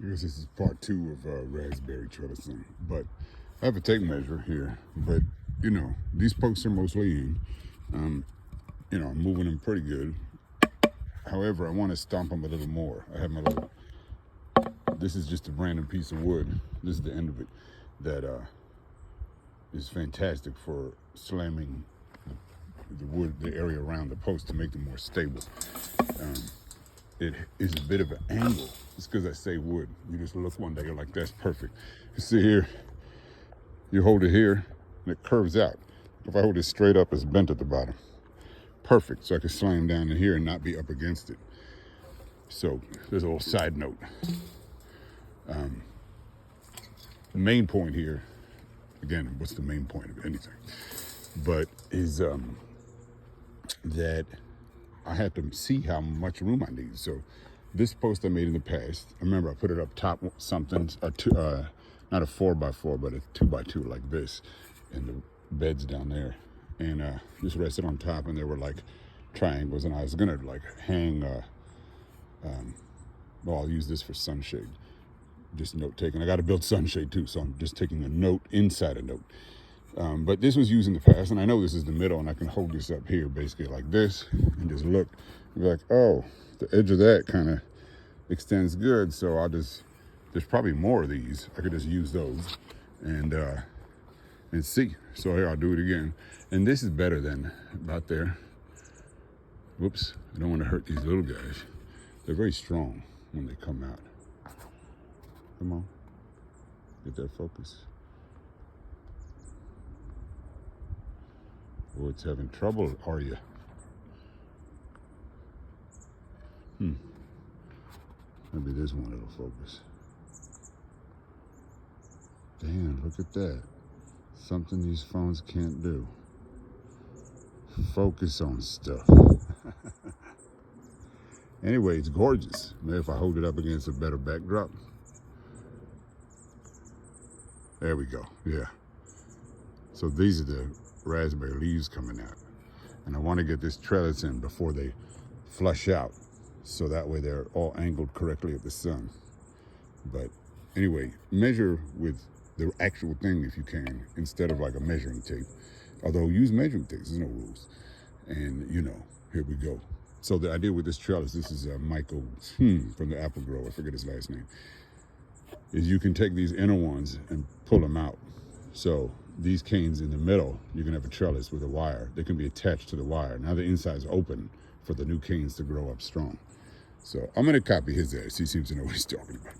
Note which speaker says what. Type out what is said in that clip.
Speaker 1: I guess this is part 2 of raspberry trellising, but I have a tape measure here, but you know, these posts are mostly in. You know, I'm moving them pretty good. However, I want to stomp them a little more. I have my little, this is just a random piece of wood. This is the end of it that is fantastic for slamming the wood, the area around the post to make them more stable. It is a bit of an angle. It's because I say wood. You just look one day, you're like, that's perfect. You see here, you hold it here, and it curves out. If I hold it straight up, it's bent at the bottom. Perfect, so I can slam down in here and not be up against it. So there's a little side note. The main point here, again, what's the main point of anything? But is that I had to see how much room I need. So this post I made in the past, I remember I put it up top something, not a 4x4, but a 2x2 like this, and the bed's down there. And just rested on top, and there were like triangles, and I was gonna like hang, well, I'll use this for sunshade, just note taking. I gotta build sunshade too, so I'm just taking a note inside a note. But this was used in the past, and I know this is the middle, and I can hold this up here basically like this, and just look, and be like, oh, the edge of that kind of extends good, so I'll just, there's probably more of these. I could just use those, and see. So here, I'll do it again. And this is better than about there. Whoops, I don't want to hurt these little guys. They're very strong when they come out. Come on, get that focus. Oh, it's having trouble, are you? Maybe this one it'll focus. Damn, look at that. Something these phones can't do. Focus on stuff. Anyway, it's gorgeous. Maybe if I hold it up against a better backdrop. There we go, yeah. So these are the raspberry leaves coming out. And I want to get this trellis in before they flush out, so that way they're all angled correctly at the sun. But anyway, measure with the actual thing if you can, instead of like a measuring tape. Although use measuring tapes, there's no rules. And you know, here we go. So the idea with this trellis, this is Michael from the apple grower, I forget his last name, is you can take these inner ones and pull them out. So these canes in the middle, you can have a trellis with a wire. They can be attached to the wire. Now the inside's open for the new canes to grow up strong. So I'm gonna copy his ass. He seems to know what he's talking about.